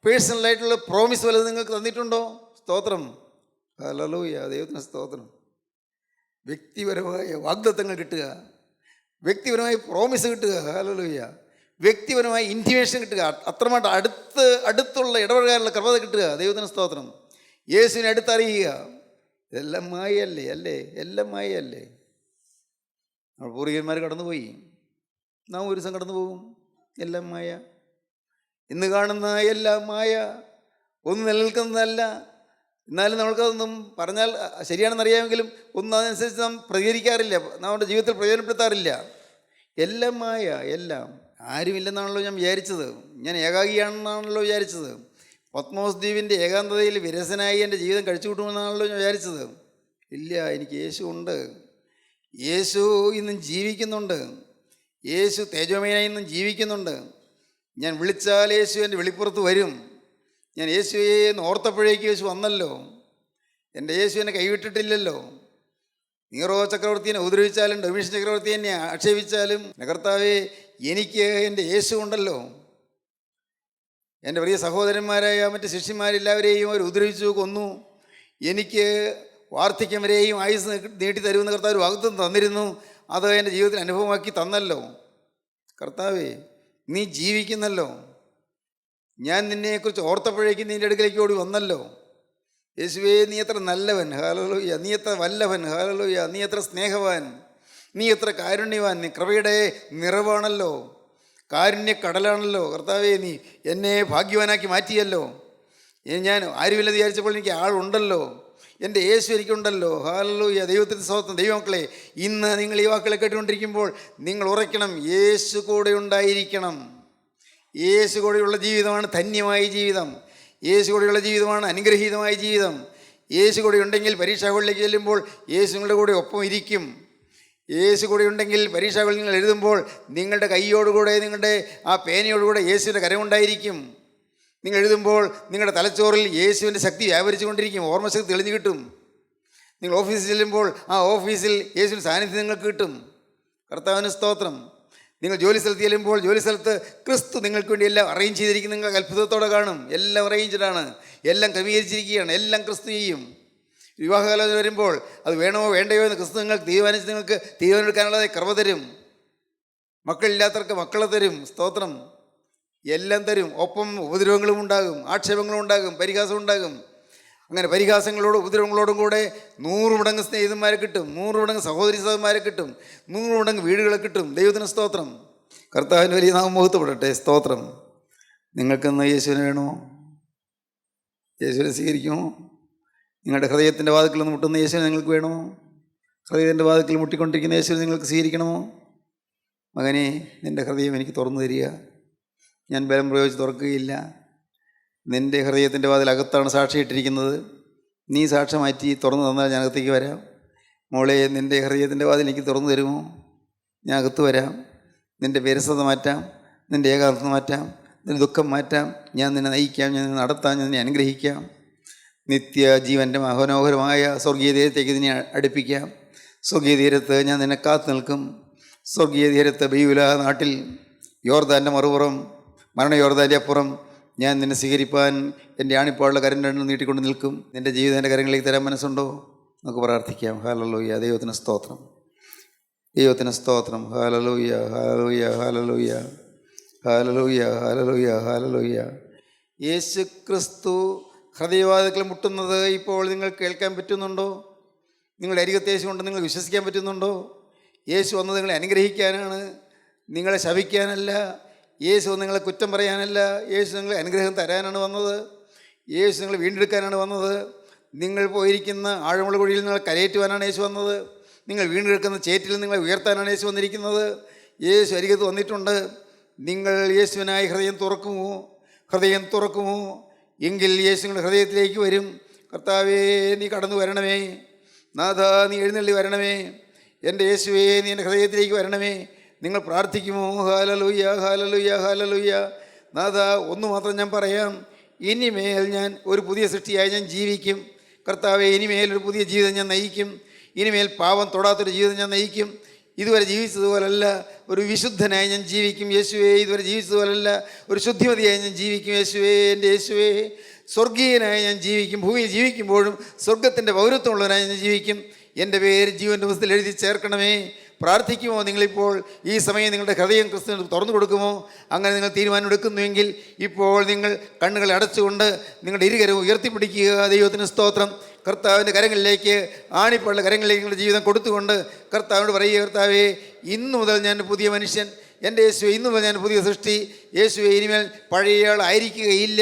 പേഴ്സണലായിട്ടുള്ള പ്രോമിസ് വല്ലതും നിങ്ങൾക്ക് തന്നിട്ടുണ്ടോ? സ്തോത്രം. ഹല്ലേലൂയ, ദൈവത്തിന് സ്തോത്രം. വ്യക്തിപരമായ വാഗ്ദത്തങ്ങൾ കിട്ടുക, വ്യക്തിപരമായ പ്രോമിസ് കിട്ടുക. ഹല്ലേലൂയ. വ്യക്തിപരമായ ഇൻറ്റിമേഷൻ കിട്ടുക, അത്രമായിട്ട് അടുത്തുള്ള ഇടപെടാനുള്ള കൃപത കിട്ടുക. ദൈവത്തിന് സ്തോത്രം. യേശുവിനെ അടുത്തറിയുക. ഇതെല്ലാം മായയല്ലേ? എല്ലാം മായയല്ലേ? നമ്മൾ പൂർവികന്മാർ കടന്നുപോയി, നാം ഒരു ദിവസം കടന്നു പോകും. എല്ലാം മായ. ഇന്ന് കാണുന്ന എല്ലാം മായ, ഒന്നും നിലനിൽക്കുന്നതല്ല. എന്നാലും നമ്മൾക്കതൊന്നും പറഞ്ഞാൽ ശരിയാണെന്നറിയാമെങ്കിലും ഒന്നും അതനുസരിച്ച് നാം പ്രതികരിക്കാറില്ല, നമ്മുടെ ജീവിതത്തിൽ പ്രയോജനപ്പെടുത്താറില്ല. എല്ലാം മായ, എല്ലാം. ആരുമില്ലെന്നാണല്ലോ ഞാൻ വിചാരിച്ചത്, ഞാൻ ഏകാഗിയാണെന്നാണല്ലോ വിചാരിച്ചത്. പത്മോസ് ദ്വീപിൻ്റെ ഏകാന്തതയിൽ വിരസനായി എൻ്റെ ജീവിതം കഴിച്ചു കൂട്ടുമെന്നാണല്ലോ ഞാൻ വിചാരിച്ചത്. ഇല്ല, എനിക്ക് യേശു ഉണ്ട്. യേശു ഇന്നും ജീവിക്കുന്നുണ്ട്. യേശു തേജോമയനായി ഇന്നും ജീവിക്കുന്നുണ്ട്. ഞാൻ വിളിച്ചാൽ യേശു എൻ്റെ വെളിപ്പുറത്ത് വരും. ഞാൻ യേശുവെ എന്ന് ഓർത്തപ്പോഴേക്ക് യേശു വന്നല്ലോ. എൻ്റെ യേശു എന്നെ കൈവിട്ടിട്ടില്ലല്ലോ. നീറോ ചക്രവർത്തിയെ ഉപദ്രവിച്ചാലും ഡൊമീഷ്യൻ ചക്രവർത്തി എന്നെ ആക്ഷേപിച്ചാലും കർത്താവേ, എനിക്ക് എൻ്റെ യേശു ഉണ്ടല്ലോ. എൻ്റെ പ്രിയ സഹോദരന്മാരായ മറ്റ് ശിഷ്യന്മാരെല്ലാവരെയും അവർ ഉപദ്രവിച്ചു, കൊന്നു. എനിക്ക് വാർദ്ധക്യം വരെയും ആയുസ് നീട്ടിത്തരുമെന്ന് കർത്താവ് വാഗ്ദത്തം തന്നിരുന്നു. അത് എൻ്റെ ജീവിതത്തിൽ അനുഭവമാക്കി തന്നല്ലോ. കർത്താവേ, നീ ജീവിക്കുന്നല്ലോ. ഞാൻ നിന്നെക്കുറിച്ച് ഓർത്തപ്പോഴേക്കും നിൻ്റെ അടുക്കലേക്ക് ഓടി വന്നല്ലോ. യേശുവേ, നീ എത്ര നല്ലവൻ, ഹല്ലേലൂയ. നീ എത്ര വല്ലഭൻ, ഹല്ലേലൂയ. നീ എത്ര സ്നേഹവാൻ, നീ എത്ര കാരുണ്യവാൻ. നീ കൃപയുടെ നിറവാണല്ലോ, കാരുണ്യക്കടലാണല്ലോ. കർത്താവേ, നീ എന്നെ ഭാഗ്യവാനാക്കി മാറ്റിയല്ലോ. ഞാൻ ആരുമില്ലെന്ന് വിചാരിച്ചപ്പോൾ എനിക്ക് ആളുണ്ടല്ലോ. എൻ്റെ യേശു എനിക്കുണ്ടല്ലോ. ഹല്ലേലൂയ. ദൈവത്തിൻ്റെ സ്തോത്രം. ദൈവമക്കളെ, ഇന്ന് നിങ്ങൾ ഈ വാക്കുകളെ കേട്ടുകൊണ്ടിരിക്കുമ്പോൾ നിങ്ങൾ ഉറയ്ക്കണം, യേശു കൂടെ ഉണ്ടായിരിക്കണം. യേശു കൂടെയുള്ള ജീവിതമാണ് ധന്യമായ ജീവിതം. യേശു കൂടെയുള്ള ജീവിതമാണ് അനുഗ്രഹീതമായ ജീവിതം. യേശു കൂടെ ഉണ്ടെങ്കിൽ പരീക്ഷാകളിലേക്ക് ചെല്ലുമ്പോൾ യേശു നിങ്ങളുടെ കൂടെ ഒപ്പം ഇരിക്കും. യേശു കൂടെ ഉണ്ടെങ്കിൽ പരീക്ഷകൾ നിങ്ങൾ എഴുതുമ്പോൾ നിങ്ങളുടെ കൈയോടുകൂടെ, നിങ്ങളുടെ ആ പേനയോടുകൂടെ യേശുവിൻ്റെ കരമുണ്ടായിരിക്കും. നിങ്ങൾ എഴുതുമ്പോൾ നിങ്ങളുടെ തലച്ചോറിൽ യേശുവിൻ്റെ ശക്തി വ്യാപരിച്ചു കൊണ്ടിരിക്കും, ഓർമ്മശക്തി തെളിഞ്ഞു കിട്ടും. നിങ്ങൾ ഓഫീസിൽ ചെല്ലുമ്പോൾ ആ ഓഫീസിൽ യേശുവിൻ്റെ സാന്നിധ്യം നിങ്ങൾക്ക് കിട്ടും. കർത്താവിന് സ്തോത്രം. നിങ്ങൾ ജോലി സ്ഥലത്ത് ചെല്ലുമ്പോൾ ജോലി സ്ഥലത്ത് ക്രിസ്തു നിങ്ങൾക്ക് വേണ്ടി എല്ലാം അറേഞ്ച് ചെയ്തിരിക്കുന്ന നിങ്ങൾക്ക് അത്ഭുതത്തോടെ കാണും. എല്ലാം അറേഞ്ച്ഡാണ്, എല്ലാം ക്രമീകരിച്ചിരിക്കുകയാണ്, എല്ലാം ക്രിസ്തു ചെയ്യും. വിവാഹകാലം വരുമ്പോൾ അത് വേണമോ വേണ്ടയോ എന്ന് ക്രിസ്തു നിങ്ങൾക്ക് തീരുമാനിച്ച് നിങ്ങൾക്ക് തീരുമാനമെടുക്കാനുള്ളത് കൃപ തരും. മക്കളില്ലാത്തവർക്ക് മക്കളെ തരും. സ്തോത്രം. എല്ലാം തരും. ഒപ്പം ഉപദ്രവങ്ങളും ഉണ്ടാകും, ആക്ഷേപങ്ങളും ഉണ്ടാകും, പരിഹാസം ഉണ്ടാകും. അങ്ങനെ പരിഹാസങ്ങളോടും ഉപദ്രവങ്ങളോടും കൂടെ 100 മടങ്ങ് സ്നേഹിതന്മാരെ കിട്ടും, 100 മടങ്ങ് സഹോദരി സഹോദരന്മാരെ കിട്ടും, 100 മടങ്ങ് വീടുകളെ കിട്ടും. ദൈവത്തിന് സ്തോത്രം. കർത്താവിന് വലിയ നാമം മഹത്വപ്പെടട്ടെ. സ്തോത്രം. നിങ്ങൾക്കിന്ന് യേശുവിനെ വേണോ? യേശുവിനെ സ്വീകരിക്കുമോ? നിങ്ങളുടെ ഹൃദയത്തിൻ്റെ വാതിൽക്കൽ നിന്ന് മുട്ടുന്ന യേശുവിനെ നിങ്ങൾക്ക് വേണോ? ഹൃദയത്തിൻ്റെ വാതിൽക്കൽ മുട്ടിക്കൊണ്ടിരിക്കുന്ന യേശുവിനെ നിങ്ങൾക്ക് സ്വീകരിക്കണമോ? മകനെ, നിൻ്റെ ഹൃദയം എനിക്ക് തുറന്നു തരിക. ഞാൻ ബലം പ്രയോഗിച്ച് തുറക്കുകയില്ല. നിൻ്റെ ഹൃദയത്തിൻ്റെ വാതിൽ അകത്താണ് സാക്ഷിയിട്ടിരിക്കുന്നത്. നീ സാക്ഷ്യം മാറ്റി തുറന്നു തന്നാൽ ഞാൻ അകത്തേക്ക് വരാം. മോളെ, നിൻ്റെ ഹൃദയത്തിൻ്റെ വാതിൽ എനിക്ക് തുറന്നു തരുമോ? ഞാൻ അകത്ത് വരാം. നിൻ്റെ വിരസത മാറ്റാം, നിൻ്റെ ഏകാന്തത മാറ്റാം, നിൻ്റെ ദുഃഖം മാറ്റാം. ഞാൻ നിന്നെ നയിക്കാം, ഞാൻ നിന്നെ നടത്താം, ഞാൻ നിന്നെ അനുഗ്രഹിക്കാം. നിത്യ ജീവൻ്റെ മനോഹരമായ സ്വർഗീയ തീരത്തേക്ക് നിന്നെ അടുപ്പിക്കാം. സ്വർഗീയ തീരത്ത് ഞാൻ നിന്നെ കാത്തു നിൽക്കും. സ്വർഗീയ തീരത്ത് ബെയൂല നാട്ടിൽ യോർദാൻ്റെ മറുപുറം, മരണ യോർദാൻ്റെ അപ്പുറം ഞാൻ നിന്നെ സ്വീകരിപ്പാൻ എൻ്റെ ആണിപ്പാടുള്ള കരം രണ്ടും നീട്ടിക്കൊണ്ട് നിൽക്കും. നിൻ്റെ ജീവിതം എൻ്റെ കരങ്ങളിലേക്ക് തരാൻ മനസ്സുണ്ടോ? നമുക്ക് പ്രാർത്ഥിക്കാം. ഹല്ലേലൂയ. ദൈവത്തിന് സ്തോത്രം, ദൈവത്തിന് സ്തോത്രം. Hallelujah, hallelujah, hallelujah, hallelujah, hallelujah, hallelujah. യേശു ക്രിസ്തു ഹൃദയവാതിൽക്കൽ മുട്ടുന്നത് ഇപ്പോൾ നിങ്ങൾ കേൾക്കാൻ പറ്റുന്നുണ്ടോ? നിങ്ങളുടെ അരികത്ത് യേശു കൊണ്ട് നിങ്ങൾ വിശ്വസിക്കാൻ പറ്റുന്നുണ്ടോ? യേശു വന്നത് നിങ്ങളെ അനുഗ്രഹിക്കാനാണ്, നിങ്ങളെ ശപിക്കാനല്ല. യേശു നിങ്ങളെ കുറ്റം പറയാനല്ല. യേശു നിങ്ങളെ അനുഗ്രഹം തരാനാണ് വന്നത്. യേശു നിങ്ങളെ വീണ്ടെടുക്കാനാണ് വന്നത്. നിങ്ങൾ പോയിരിക്കുന്ന ആഴമുള്ള കുഴിയിൽ നിങ്ങളെ കരയേറ്റുവാനാണ് യേശു വന്നത്. നിങ്ങൾ വീണ്ടെടുക്കുന്ന ചേറ്റിൽ നിങ്ങളെ ഉയർത്താനാണ് യേശു വന്നിരിക്കുന്നത്. യേശു അരികത്ത് വന്നിട്ടുണ്ട്. നിങ്ങൾ യേശുവിനായി ഹൃദയം തുറക്കുമോ? ഹൃദയം തുറക്കുമോ? എങ്കിൽ യേശു നിങ്ങളുടെ ഹൃദയത്തിലേക്ക് വരും. കർത്താവേ, നീ കടന്നു വരണമേ. നാഥ, നീ എഴുന്നള്ളി വരണമേ. എൻ്റെ യേശുവേ, നീ എൻ്റെ ഹൃദയത്തിലേക്ക് വരണമേ. നിങ്ങൾ പ്രാർത്ഥിക്കുമോ? Hallelujah, hallelujah, hallelujah. നാഥ, ഒന്ന് മാത്രം ഞാൻ പറയാം. ഇനിമേൽ ഞാൻ ഒരു പുതിയ സൃഷ്ടിയായി ഞാൻ ജീവിക്കും. കർത്താവെ, ഇനിമേൽ ഒരു പുതിയ ജീവിതം ഞാൻ നയിക്കും. ഇനിമേൽ പാപം തൊടാത്തൊരു ജീവിതം ഞാൻ നയിക്കും. ഇതുവരെ ജീവിച്ചതുപോലല്ല, ഒരു വിശുദ്ധനായി ഞാൻ ജീവിക്കും. യേശുവേ, ഇതുവരെ ജീവിച്ചതുപോലല്ല, ഒരു ശുദ്ധിമതിയായി ഞാൻ ജീവിക്കും. യേശുവേ, എൻ്റെ യേശുവേ, സ്വർഗീയനായി ഞാൻ ജീവിക്കും. ഭൂമിയിൽ ജീവിക്കുമ്പോഴും സ്വർഗത്തിൻ്റെ പൗരത്വമുള്ളവനായി ഞാൻ ജീവിക്കും. എൻ്റെ പേര് ജീവൻ്റെ പുസ്തകത്തിൽ എഴുതി ചേർക്കണമേ. പ്രാർത്ഥിക്കുമോ? നിങ്ങളിപ്പോൾ ഈ സമയം നിങ്ങളുടെ ഹൃദയം ക്രിസ്തുവിന് തുറന്നു കൊടുക്കുമോ? അങ്ങനെ നിങ്ങൾ തീരുമാനം എടുക്കുന്നുവെങ്കിൽ ഇപ്പോൾ നിങ്ങൾ കണ്ണുകൾ അടച്ചുകൊണ്ട് നിങ്ങളുടെ ഇരുകരവും ഉയർത്തിപ്പിടിക്കുക. ദൈവത്തിന് സ്തോത്രം. കർത്താവിൻ്റെ കരങ്ങളിലേക്ക്, ആണിപ്പാടുള്ള കരങ്ങളിലേക്ക് നിങ്ങളുടെ ജീവിതം കൊടുത്തുകൊണ്ട് കർത്താവിനോട് പറയുക, കർത്താവേ, ഇന്നു മുതൽ ഞാൻ പുതിയ മനുഷ്യൻ. എൻ്റെ യേശുവെ, ഇന്നു മുതൽ ഞാൻ പുതിയ സൃഷ്ടി. യേശുവെ, ഇനിമേൽ പഴയയാൾ ആയിരിക്കുകയില്ല.